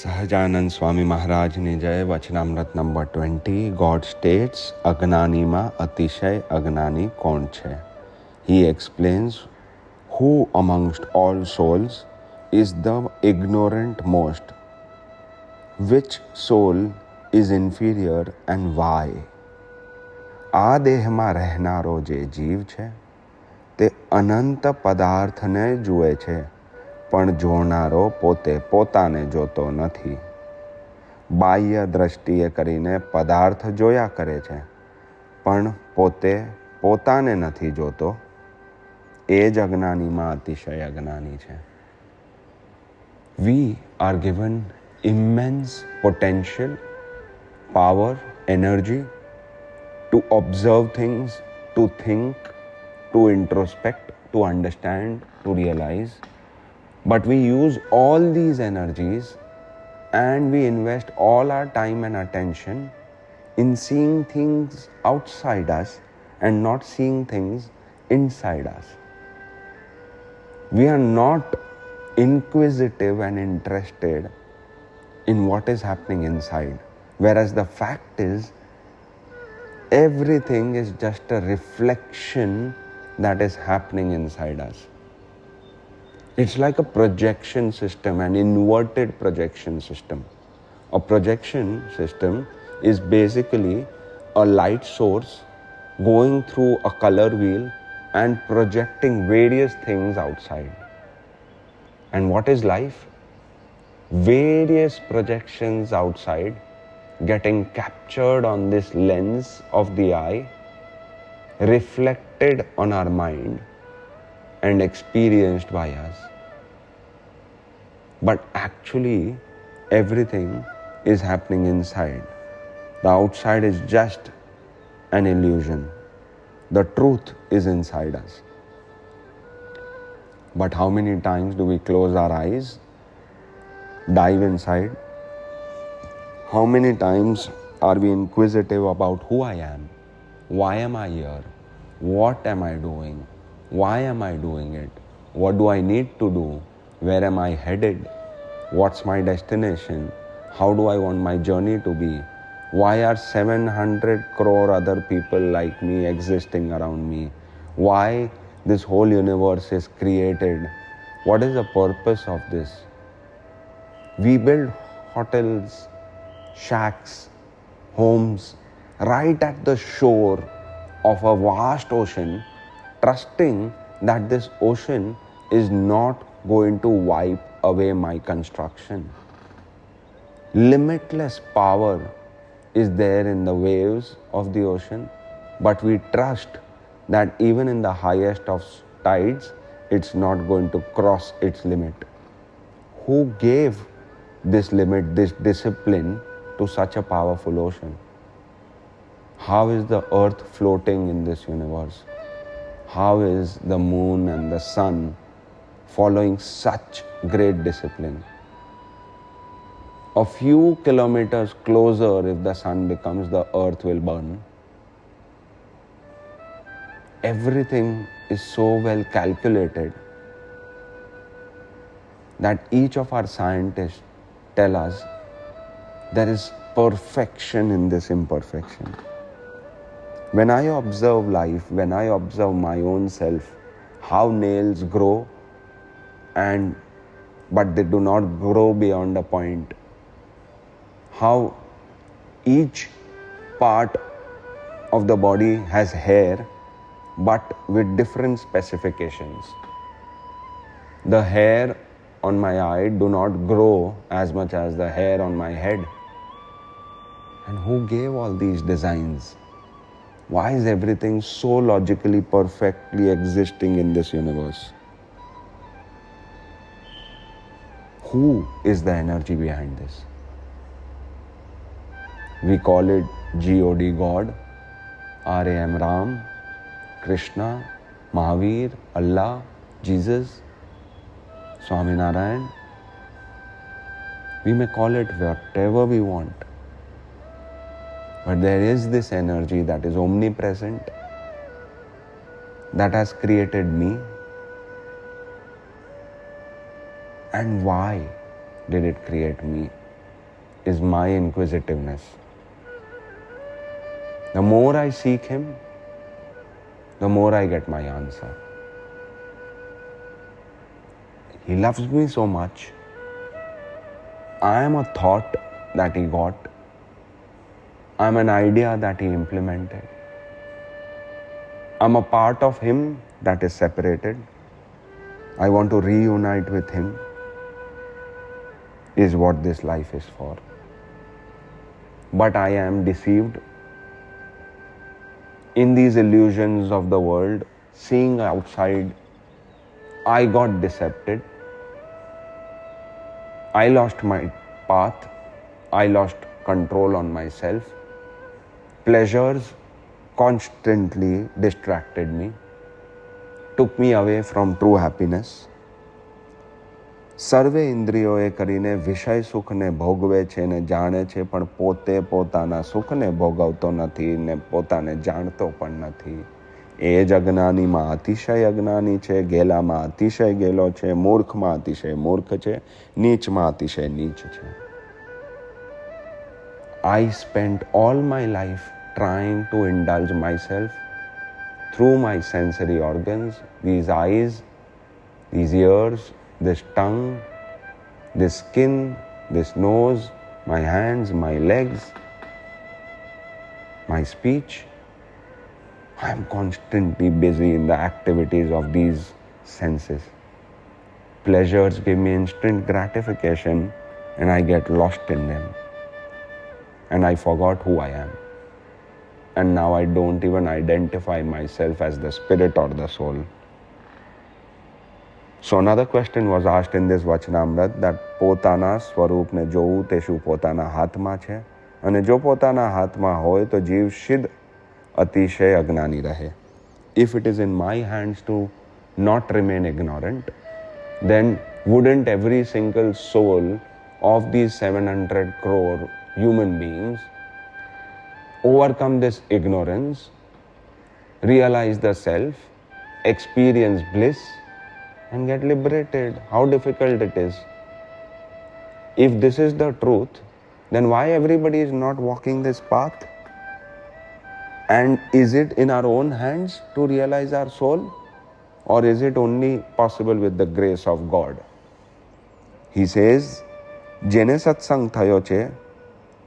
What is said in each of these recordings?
સહજાનંદ સ્વામી મહારાજની જય. વચનામૃત number 20. God states, અજ્ઞાનીમાં અતિશય અજ્ઞાની કોણ છે? He explains, who amongst all souls is the ignorant most? Which soul is inferior and why? આ દેહમાં રહેનારો જે જીવ છે તે અનંત પદાર્થને જુએ છે, પણ જોનારો પોતે પોતાને જોતો નથી. બાહ્ય દ્રષ્ટિએ કરીને પદાર્થ જોયા કરે છે, પણ પોતે પોતાને નથી જોતો. એ જ અજ્ઞાનીમાં અતિશય અજ્ઞાની છે. We are given immense potential, power, energy to observe things, to think, to introspect, to understand, to realize. But we use all these energies and we invest all our time and attention in seeing things outside us and not seeing things inside us. We are not inquisitive and interested in what is happening inside, whereas the fact is everything is just a reflection that is happening inside us. It's like a projection system, an inverted projection system. A projection system is basically a light source going through a color wheel and projecting various things outside. And what is life? Various projections outside getting captured on this lens of the eye, reflected on our mind and experienced by us. But actually, everything is happening inside. The outside is just an illusion. The truth is inside us. But how many times do we close our eyes, dive inside? How many times are we inquisitive about who I am? Why am I here? What am I doing? Why am I doing it? What do I need to do? Where am I headed? What's my destination? How do I want my journey to be? Why are 700 crore other people like me existing around me? Why this whole universe is created? What is the purpose of this? We build hotels, shacks, homes right at the shore of a vast ocean, trusting that this ocean is not going to wipe away my construction. Limitless power is there in the waves of the ocean, but we trust that even in the highest of tides, it's not going to cross its limit. Who gave this limit, this discipline to such a powerful ocean? How is the earth floating in this universe? How is the moon and the sun following such great discipline? A few kilometers closer, if the sun becomes, the earth will burn. Everything is so well calculated that each of our scientists tell us there is perfection in this imperfection. When I observe life, when I observe my own self, how nails grow but they do not grow beyond a point. How each part of the body has hair but with different specifications. The hair on my eye do not grow as much as the hair on my head. And who gave all these designs? Why is everything so logically perfectly existing in this universe? Who is the energy behind this? We call it God, God, Ram, Ram, Krishna, Mahavir, Allah, Jesus, Swami Narayan. We may call it whatever we want. But there is this energy that is omnipresent, that has created me. And why did it create me? is my inquisitiveness. The more I seek Him, the more I get my answer. He loves me so much. I am a thought that He got. I am an idea that He implemented. I am a part of Him that is separated. I want to reunite with Him, is what this life is for. But I am deceived in these illusions of the world, seeing outside. I got decepted. I lost my path. I lost control on myself. Pleasures constantly distracted me, took me away from true happiness. સર્વે ઇન્દ્રિયોએ કરીને વિષય સુખને ભોગવે છે ને જાણે છે, પણ પોતે પોતાના સુખને ભોગવતો નથી ને પોતાને જાણતો પણ નથી. એ જ અજ્ઞાનીમાં અતિશય અજ્ઞાની છે, ગેલામાં અતિશય ગેલો છે, મૂર્ખમાં અતિશય મૂર્ખ છે, નીચમાં અતિશય નીચ છે. I spent all my life trying to indulge myself through my sensory organs, these eyes, these ears, this tongue, this skin, this nose, my hands, my legs, my speech. I am constantly busy in the activities of these senses. Pleasures give me instant gratification and I get lost in them. And I forgot who I am. And now I don't even identify myself as the spirit or the soul. So another question was asked in this Vachanamrit that પોતાના સ્વરૂપને જોવું તે શું પોતાના હાથમાં છે? અને જો પોતાના હાથમાં હોય તો જીવ સિદ્ધ અતિશય અજ્ઞાની રહે. If it is in my hands to not remain ignorant, then wouldn't every single soul of these 700 crore human beings overcome this ignorance, realize the self, experience bliss, and get liberated? How difficult it is. If this is the truth, then why everybody is not walking this path? And is it in our own hands to realize our soul? Or is it only possible with the grace of God? He says, જેને સત્સંગ થયો છે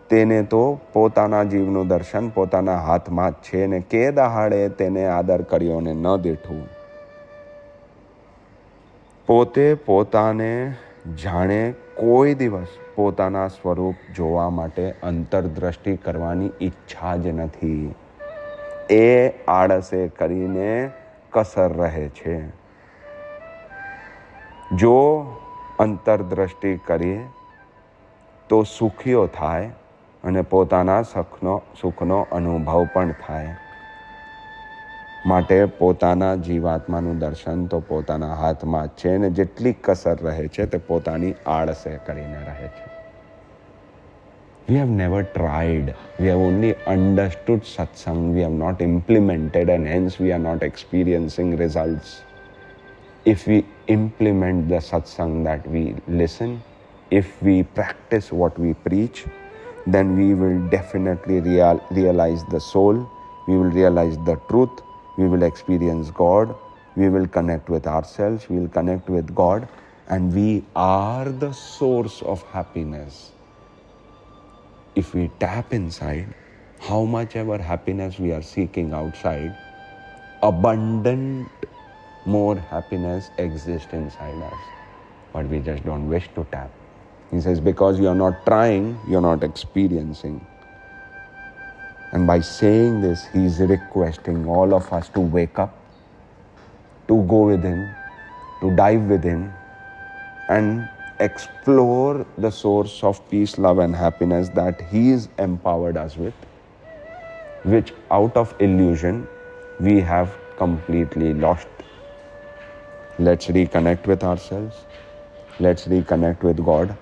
તેને તો પોતાના જીવનું દર્શન પોતાના હાથમાં જ છે ને કે દહાડે તેને આદર કર્યો ને ન દેઠું. પોતે પોતાને જાણે કોઈ દિવસ પોતાના સ્વરૂપ જોવા માટે અંતરદ્રષ્ટિ કરવાની ઈચ્છા જ નથી. એ આળસે કરીને કસર રહે છે. જો અંતરદ્રષ્ટિ કરીએ તો સુખીઓ થાય અને પોતાના સુખનો અનુભવ પણ થાય. માટે પોતાના જીવાત્માનું દર્શન તો પોતાના હાથમાં જ છે ને જેટલી કસર રહે છે તે પોતાની આળસે કરીને રહે છે. We have never tried. We have only understood satsang. We have not implemented and hence we are not experiencing results. If we implement the satsang that we listen, if we practice what we preach, then we will definitely realize the soul, we will realize the truth, we will experience God, we will connect with ourselves, we will connect with God, and we are the source of happiness. If we tap inside, how much ever happiness we are seeking outside, abundant more happiness exists inside us. But we just don't wish to tap. He says, because you are not trying, you are not experiencing. And by saying this, he is requesting all of us to wake up, to go within, to dive within, and explore the source of peace, love, and happiness that he has empowered us with, which out of illusion we have completely lost. Let's reconnect with ourselves. Let's reconnect with God.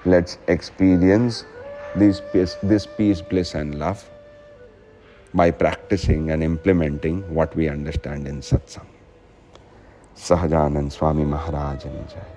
Let's experience this peace, bliss, and love by practicing and implementing what we understand in satsang. Sahajanand Swami Maharaj Ni Jai.